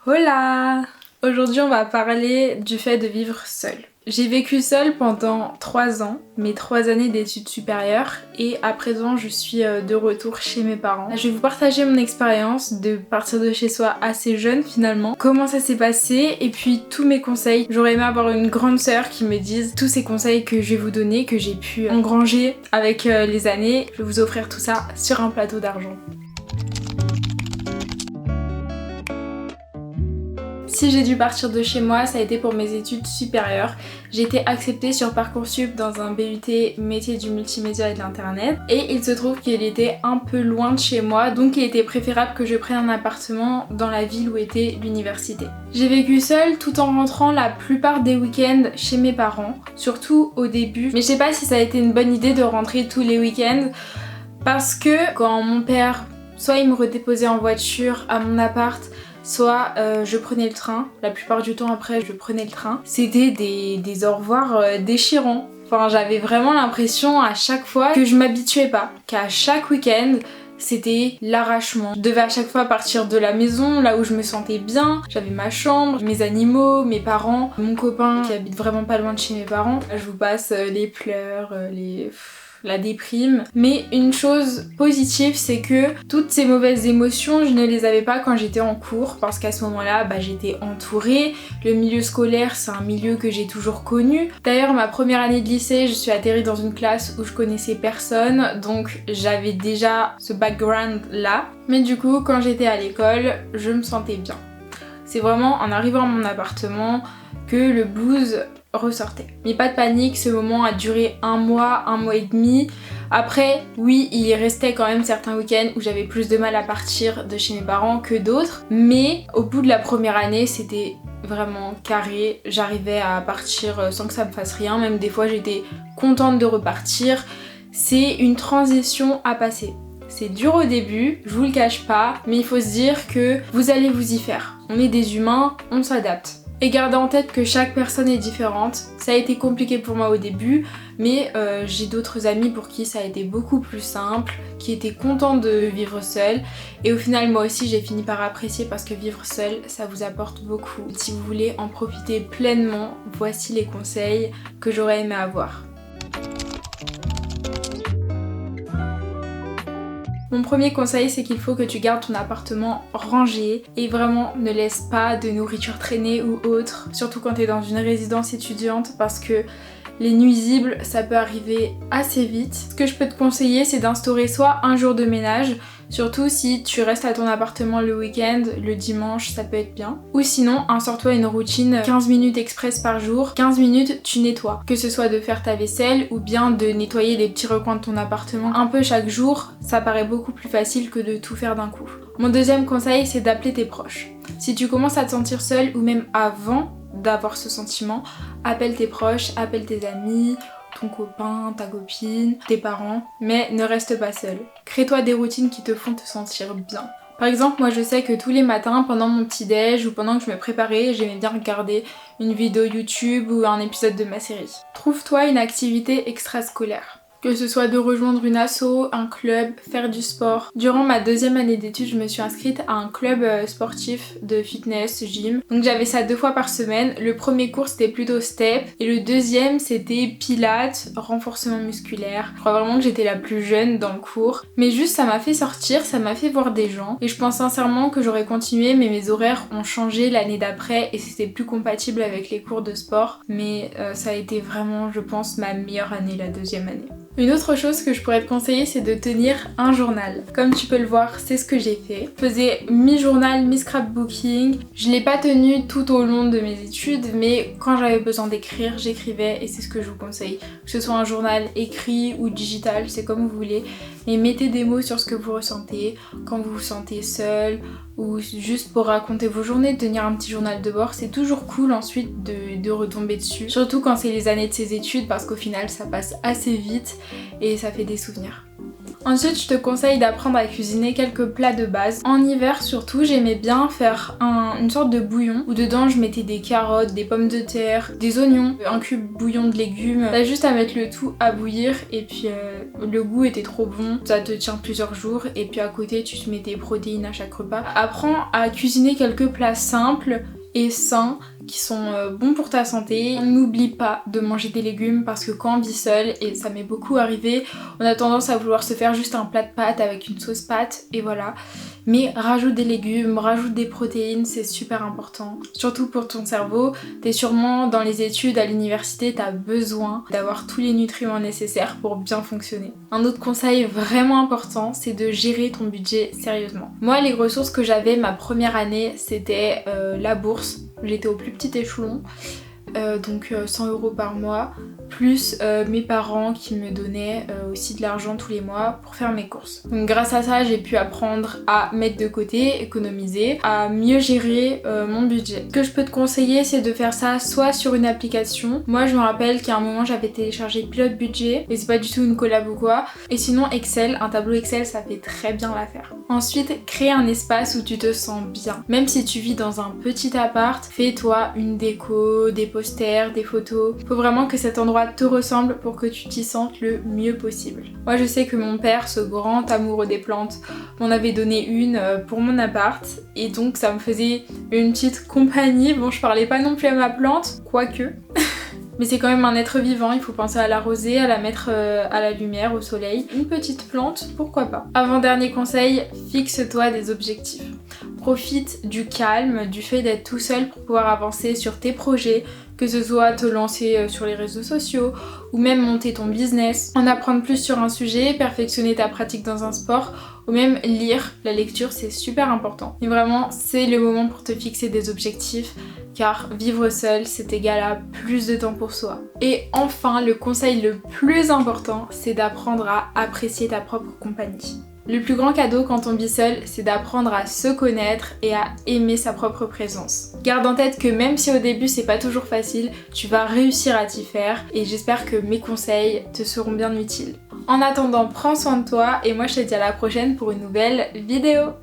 Hola! Aujourd'hui on va parler du fait de vivre seule. J'ai vécu seule pendant 3 ans, mes 3 années d'études supérieures, et à présent je suis de retour chez mes parents. Je vais vous partager mon expérience de partir de chez soi assez jeune finalement, comment ça s'est passé, et puis tous mes conseils. J'aurais aimé avoir une grande sœur qui me dise tous ces conseils que je vais vous donner, que j'ai pu engranger avec les années. Je vais vous offrir tout ça sur un plateau d'argent. Si j'ai dû partir de chez moi, ça a été pour mes études supérieures. J'ai été acceptée sur Parcoursup dans un BUT métier du multimédia et de l'internet. Et il se trouve qu'il était un peu loin de chez moi, donc il était préférable que je prenne un appartement dans la ville où était l'université. J'ai vécu seule tout en rentrant la plupart des week-ends chez mes parents, surtout au début. Mais je sais pas si ça a été une bonne idée de rentrer tous les week-ends, parce que quand mon père, soit il me redéposait en voiture à mon appart, soit je prenais le train. La plupart du temps après je prenais le train. C'était des au revoir déchirants. Enfin j'avais vraiment l'impression à chaque fois que je m'habituais pas, qu'à chaque week-end c'était l'arrachement. Je devais à chaque fois partir de la maison, là où je me sentais bien. J'avais ma chambre, mes animaux, mes parents, mon copain qui habite vraiment pas loin de chez mes parents. Je vous passe les pleurs, la déprime. Mais une chose positive, c'est que toutes ces mauvaises émotions, je ne les avais pas quand j'étais en cours, parce qu'à ce moment-là, j'étais entourée. Le milieu scolaire, c'est un milieu que j'ai toujours connu. D'ailleurs, ma première année de lycée, je suis atterrie dans une classe où je connaissais personne, donc j'avais déjà ce background-là. Mais du coup, quand j'étais à l'école, je me sentais bien. C'est vraiment en arrivant à mon appartement que le blues ressortait. Mais pas de panique, ce moment a duré un mois et demi. Après, oui, il y restait quand même certains week-ends où j'avais plus de mal à partir de chez mes parents que d'autres. Mais au bout de la première année, c'était vraiment carré. J'arrivais à partir sans que ça me fasse rien. Même des fois, j'étais contente de repartir. C'est une transition à passer. C'est dur au début, je vous le cache pas, mais il faut se dire que vous allez vous y faire. On est des humains, on s'adapte. Et gardez en tête que chaque personne est différente. Ça a été compliqué pour moi au début, mais j'ai d'autres amis pour qui ça a été beaucoup plus simple, qui étaient contents de vivre seul. Et au final, moi aussi, j'ai fini par apprécier parce que vivre seul, ça vous apporte beaucoup. Si vous voulez en profiter pleinement, voici les conseils que j'aurais aimé avoir. Mon premier conseil, c'est qu'il faut que tu gardes ton appartement rangé et vraiment ne laisse pas de nourriture traîner ou autre, surtout quand t'es dans une résidence étudiante, parce que les nuisibles, ça peut arriver assez vite. Ce que je peux te conseiller, c'est d'instaurer soit un jour de ménage, surtout si tu restes à ton appartement le week-end, le dimanche, ça peut être bien. Ou sinon, instaure-toi une routine 15 minutes express par jour. 15 minutes, tu nettoies. Que ce soit de faire ta vaisselle ou bien de nettoyer les petits recoins de ton appartement un peu chaque jour, ça paraît beaucoup plus facile que de tout faire d'un coup. Mon deuxième conseil, c'est d'appeler tes proches. Si tu commences à te sentir seule ou même avant d'avoir ce sentiment, appelle tes proches, appelle tes amis, ton copain, ta copine, tes parents, mais ne reste pas seul. Crée-toi des routines qui te font te sentir bien. Par exemple, moi je sais que tous les matins, pendant mon petit-déj ou pendant que je me préparais, j'aimais bien regarder une vidéo YouTube ou un épisode de ma série. Trouve-toi une activité extrascolaire. Que ce soit de rejoindre une asso, un club, faire du sport. Durant ma deuxième année d'études, je me suis inscrite à un club sportif de fitness, gym. Donc j'avais ça 2 fois par semaine. Le premier cours c'était plutôt step et le deuxième c'était pilates, renforcement musculaire. Je crois vraiment que j'étais la plus jeune dans le cours. Mais juste ça m'a fait sortir, ça m'a fait voir des gens. Et je pense sincèrement que j'aurais continué, mais mes horaires ont changé l'année d'après et c'était plus compatible avec les cours de sport. Mais ça a été vraiment, je pense, ma meilleure année, la deuxième année. Une autre chose que je pourrais te conseiller, c'est de tenir un journal. Comme tu peux le voir, c'est ce que j'ai fait. Je faisais mi-journal, mi-scrapbooking. Je l'ai pas tenu tout au long de mes études, mais quand j'avais besoin d'écrire, j'écrivais et c'est ce que je vous conseille. Que ce soit un journal écrit ou digital, c'est comme vous voulez. Mais mettez des mots sur ce que vous ressentez, quand vous vous sentez seul ou juste pour raconter vos journées, tenir un petit journal de bord, c'est toujours cool ensuite de retomber dessus. Surtout quand c'est les années de ses études parce qu'au final ça passe assez vite et ça fait des souvenirs. Ensuite, je te conseille d'apprendre à cuisiner quelques plats de base. En hiver surtout, j'aimais bien faire une sorte de bouillon où dedans je mettais des carottes, des pommes de terre, des oignons, un cube bouillon de légumes. T'as juste à mettre le tout à bouillir et puis le goût était trop bon. Ça te tient plusieurs jours et puis à côté tu te mets tes protéines à chaque repas. Apprends à cuisiner quelques plats simples et sains qui sont bons pour ta santé. N'oublie pas de manger des légumes parce que quand on vit seul, et ça m'est beaucoup arrivé, on a tendance à vouloir se faire juste un plat de pâtes avec une sauce pâte et voilà. Mais rajoute des légumes, rajoute des protéines, c'est super important. Surtout pour ton cerveau, t'es sûrement dans les études à l'université, t'as besoin d'avoir tous les nutriments nécessaires pour bien fonctionner. Un autre conseil vraiment important, c'est de gérer ton budget sérieusement. Moi, les ressources que j'avais ma première année, c'était la bourse. J'étais au plus petit échelon, donc 100 € par mois, plus mes parents qui me donnaient aussi de l'argent tous les mois pour faire mes courses. Donc grâce à ça, j'ai pu apprendre à mettre de côté, économiser, à mieux gérer mon budget. Ce que je peux te conseiller, c'est de faire ça soit sur une application. Moi, je me rappelle qu'à un moment, j'avais téléchargé Pilote Budget, et c'est pas du tout une collab ou quoi. Et sinon, Excel, un tableau Excel, ça fait très bien l'affaire. Ensuite, crée un espace où tu te sens bien. Même si tu vis dans un petit appart, fais-toi une déco, des posters, des photos. Faut vraiment que cet endroit te ressemble pour que tu t'y sentes le mieux possible. Moi, je sais que mon père, ce grand amoureux des plantes, m'en avait donné une pour mon appart et donc ça me faisait une petite compagnie. Bon, je parlais pas non plus à ma plante, quoique. Mais c'est quand même un être vivant, il faut penser à l'arroser, à la mettre à la lumière, au soleil. Une petite plante, pourquoi pas. Avant-dernier conseil, fixe-toi des objectifs. Profite du calme, du fait d'être tout seul pour pouvoir avancer sur tes projets, que ce soit te lancer sur les réseaux sociaux ou même monter ton business, en apprendre plus sur un sujet, perfectionner ta pratique dans un sport ou même lire. La lecture, c'est super important. Et vraiment, c'est le moment pour te fixer des objectifs car vivre seul, c'est égal à plus de temps pour soi. Et enfin, le conseil le plus important, c'est d'apprendre à apprécier ta propre compagnie. Le plus grand cadeau quand on vit seul, c'est d'apprendre à se connaître et à aimer sa propre présence. Garde en tête que même si au début c'est pas toujours facile, tu vas réussir à t'y faire et j'espère que mes conseils te seront bien utiles. En attendant, prends soin de toi et moi je te dis à la prochaine pour une nouvelle vidéo.